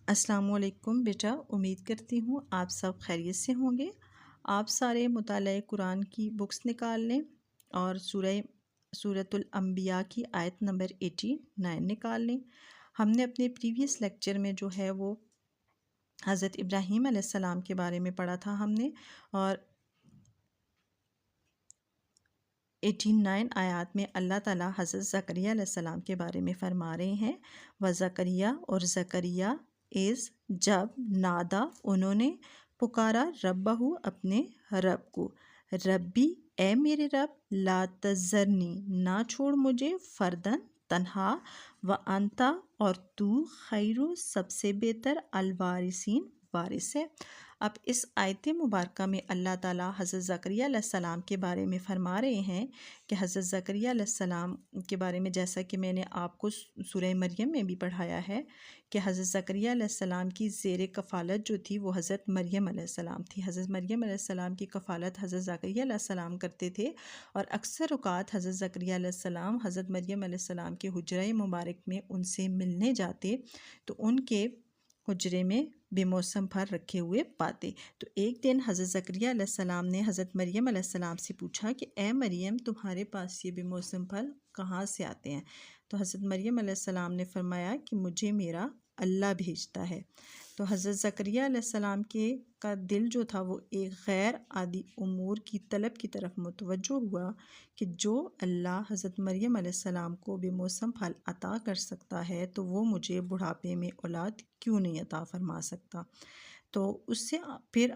السلام علیکم بیٹا، امید کرتی ہوں آپ سب خیریت سے ہوں گے۔ آپ سارے مطالعہ قرآن کی بکس نکال لیں اور سورۃ الانبیاء کی آیت نمبر 89 نکال لیں۔ ہم نے اپنے پریویس لیکچر میں جو ہے وہ حضرت ابراہیم علیہ السلام کے بارے میں پڑھا تھا ہم نے، اور 89 آیات میں اللہ تعالیٰ حضرت زکریا علیہ السلام کے بارے میں فرما رہے ہیں، وزکریا اور زکریا جب نادا انہوں نے پکارا ربہ اپنے رب کو، ربی اے میرے رب لا تذرنی نہ چھوڑ مجھے فردن تنہا، وانتا اور تو خیر سب سے بہتر الوارثین وارث ہے۔ اب اس آیت مبارکہ میں اللہ تعالیٰ حضرت زکریا علیہ السلام کے بارے میں فرما رہے ہیں کہ حضرت زکریا علیہ السلام کے بارے میں، جیسا کہ میں نے آپ کو سورہ مریم میں بھی پڑھایا ہے کہ حضرت زکریا علیہ السلام کی زیر کفالت جو تھی وہ حضرت مریم علیہ السلام تھی۔ حضرت مریم علیہ السلام کی کفالت حضرت زکریا علیہ السلام کرتے تھے، اور اکثر اوقات حضرت زکریا علیہ السلام حضرت مریم علیہ السلام کے حجرہ مبارک میں ان سے ملنے جاتے تو ان کے حجرے میں بے موسم پھل رکھے ہوئے پاتے۔ تو ایک دن حضرت زکریا علیہ السلام نے حضرت مریم علیہ السلام سے پوچھا کہ اے مریم، تمہارے پاس یہ بے موسم پھل کہاں سے آتے ہیں؟ تو حضرت مریم علیہ السلام نے فرمایا کہ مجھے میرا اللہ بھیجتا ہے۔ تو حضرت زکریا علیہ السلام کا دل جو تھا وہ ایک غیر عادی امور کی طلب کی طرف متوجہ ہوا کہ جو اللہ حضرت مریم علیہ السلام کو بے موسم پھل عطا کر سکتا ہے تو وہ مجھے بڑھاپے میں اولاد کیوں نہیں عطا فرما سکتا۔ تو اس سے پھر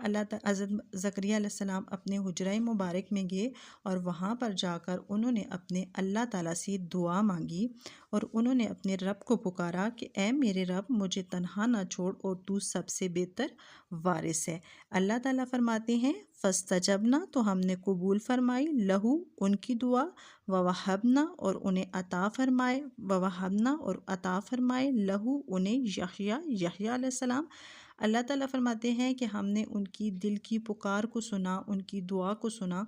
حضرت زکریا علیہ السلام اپنے حجرہ مبارک میں گئے، اور وہاں پر جا کر انہوں نے اپنے اللہ تعالیٰ سے دعا مانگی، اور انہوں نے اپنے رب کو پکارا کہ اے میرے رب مجھے تنہا نہ چھوڑ، اور تو سب سے بہتر وارث ہے۔ اللہ تعالیٰ فرماتے ہیں فاستجبنا، تو ہم نے قبول فرمائی، لہو ان کی دعا، ووہبنا اور انہیں عطا فرمائے، لہو انہیں یحییٰ علیہ السلام۔ اللہ تعالیٰ فرماتے ہیں کہ ہم نے ان کی دل کی پکار کو سنا، ان کی دعا کو سنا،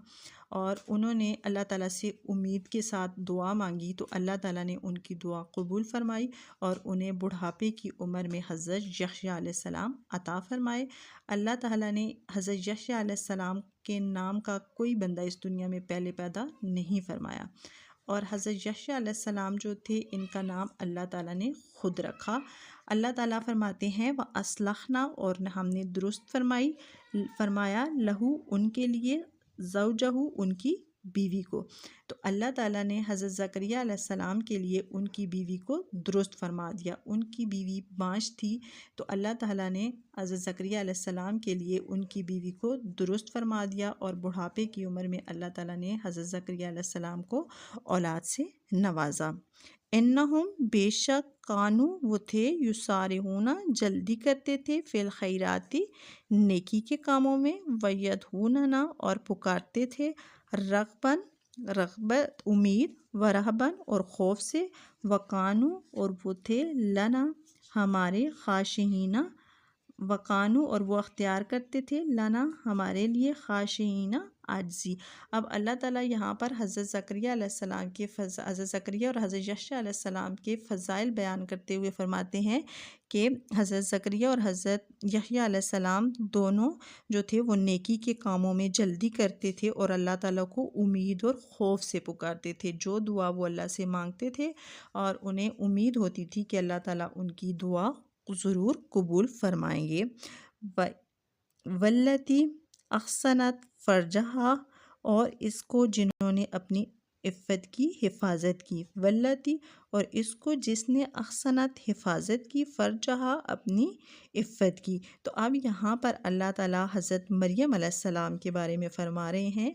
اور انہوں نے اللہ تعالیٰ سے امید کے ساتھ دعا مانگی تو اللہ تعالیٰ نے ان کی دعا قبول فرمائی، اور انہیں بڑھاپے کی عمر میں حضرت یحییٰ علیہ السلام عطا فرمائے۔ اللہ تعالیٰ نے حضرت یحییٰ علیہ السلام کے نام کا کوئی بندہ اس دنیا میں پہلے پیدا نہیں فرمایا، اور حضرت یحییٰ علیہ السلام جو تھے ان کا نام اللہ تعالیٰ نے خود رکھا۔ اللہ تعالیٰ فرماتے ہیں وَأَصْلَحْنَا، اور ہم نے درست فرمایا لہو ان کے لیے، زوجہ ان کی بیوی کو۔ تو اللہ تعالیٰ نے حضرت زکریا علیہ السلام کے لیے ان کی بیوی کو درست فرما دیا۔ ان کی بیوی بانجھ تھی تو اللہ تعالیٰ نے حضرت زکریا علیہ السلام کے لیے ان کی بیوی کو درست فرما دیا، اور بڑھاپے کی عمر میں اللہ تعالیٰ نے حضرت زکریا علیہ السلام کو اولاد سے نوازا۔ انہم بے شک کانو وہ تھے، یسارعون جلدی کرتے تھے، فی الخیراتی نیکی کے کاموں میں، ویدعوننا اور پکارتے تھے، رغبت امید، ورہبن اور خوف سے، وقانو اور وہ تھے، لنا ہمارے، خاشعین وقانو اور وہ اختیار کرتے تھے، لنا ہمارے لیے، خاشعین عاجزی۔ اب اللہ تعالیٰ یہاں پر حضرت زکریا علیہ السلام حضرت زکریا اور حضرت یحییٰ علیہ السلام کے فضائل بیان کرتے ہوئے فرماتے ہیں کہ حضرت زکریا اور حضرت یحییٰ علیہ السلام دونوں جو تھے وہ نیکی کے کاموں میں جلدی کرتے تھے، اور اللہ تعالیٰ کو امید اور خوف سے پکارتے تھے۔ جو دعا وہ اللہ سے مانگتے تھے اور انہیں امید ہوتی تھی کہ اللہ تعالیٰ ان کی دعا ضرور قبول فرمائیں گے۔ والتی احسنت فرجہا، اور اس کو جنہوں نے اپنی عفت کی حفاظت کی، والتی اور اس کو جس نے احسنت حفاظت کی، فرجہا اپنی عفت کی۔ تو اب یہاں پر اللہ تعالیٰ حضرت مریم علیہ السلام کے بارے میں فرما رہے ہیں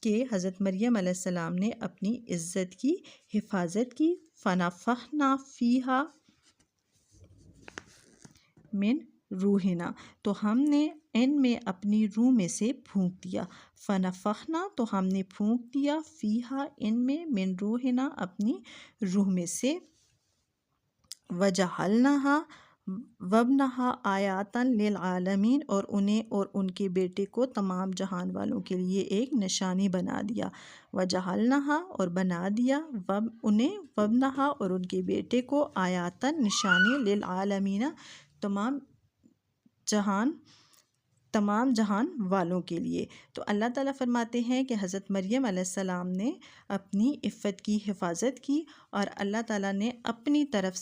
کہ حضرت مریم علیہ السلام نے اپنی عزت کی حفاظت کی، فنفخنا فیہا من روحنا، تو ہم نے ان میں اپنی روح میں سے پھونک دیا، فنفخنا تو ہم نے پھونک دیا، فیہا ان میں، من روحنا اپنی روح میں سے، وجعلناہا وابنہا آیاتاً للعالمین، اور انہیں اور ان کے بیٹے کو تمام جہان والوں کے لیے ایک نشانی بنا دیا، وجعلناہا اور بنا دیا، انہیں وابنہا اور ان کے بیٹے کو، آیاتاً نشانی، للعالمین تمام جہان والوں کے لیے۔ تو اللہ تعالیٰ فرماتے ہیں کہ حضرت مریم علیہ السلام نے اپنی عفت کی حفاظت کی، اور اللہ تعالیٰ نے اپنی طرف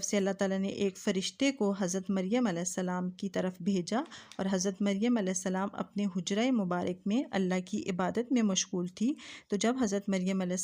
سے اللہ تعالیٰ نے ایک فرشتے کو حضرت مریم علیہ السلام کی طرف بھیجا، اور حضرت مریم علیہ السلام اپنے حجرہ مبارک میں اللہ کی عبادت میں مشغول تھی۔ تو جب حضرت مریم علیہ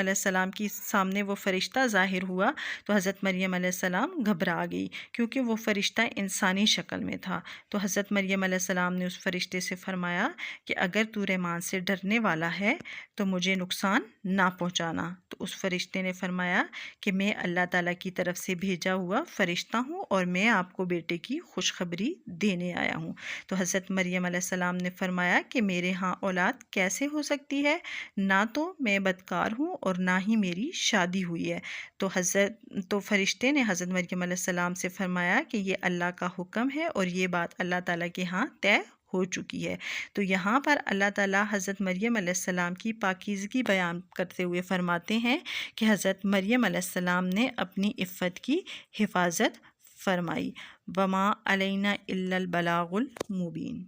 السلام کی سامنے وہ فرشتہ ظاہر ہوا تو حضرت مریم علیہ السلام گھبرا گئی، کیونکہ وہ فرشتہ انسانی شکل میں تھا۔ تو حضرت مریم علیہ السلام نے اس فرشتے سے فرمایا کہ اگر تو رحمان سے ڈرنے والا ہے تو مجھے نقصان نہ پہنچانا۔ تو اس فرشتے نے فرمایا کہ میں اللہ تعالیٰ کی طرف سے بھیجا ہوا فرشتہ ہوں، اور میں آپ کو بیٹے کی خوشخبری دینے آیا ہوں۔ تو حضرت مریم علیہ السلام نے فرمایا کہ میرے ہاں اولاد کیسے ہو سکتی ہے؟ نہ تو میں بدکار ہوں اور نہ ہی میری شادی ہوئی ہے۔ تو فرشتے نے حضرت مریم علیہ السلام سے فرمایا کہ یہ اللہ کا حکم ہے، اور یہ بات اللہ تعالیٰ کے ہاں طے ہو چکی ہے۔ تو یہاں پر اللہ تعالیٰ حضرت مریم علیہ السلام کی پاکیزگی بیان کرتے ہوئے فرماتے ہیں کہ حضرت مریم علیہ السلام نے اپنی عفت کی حفاظت فرمائی۔ وما علینا الا البلاغ المبین۔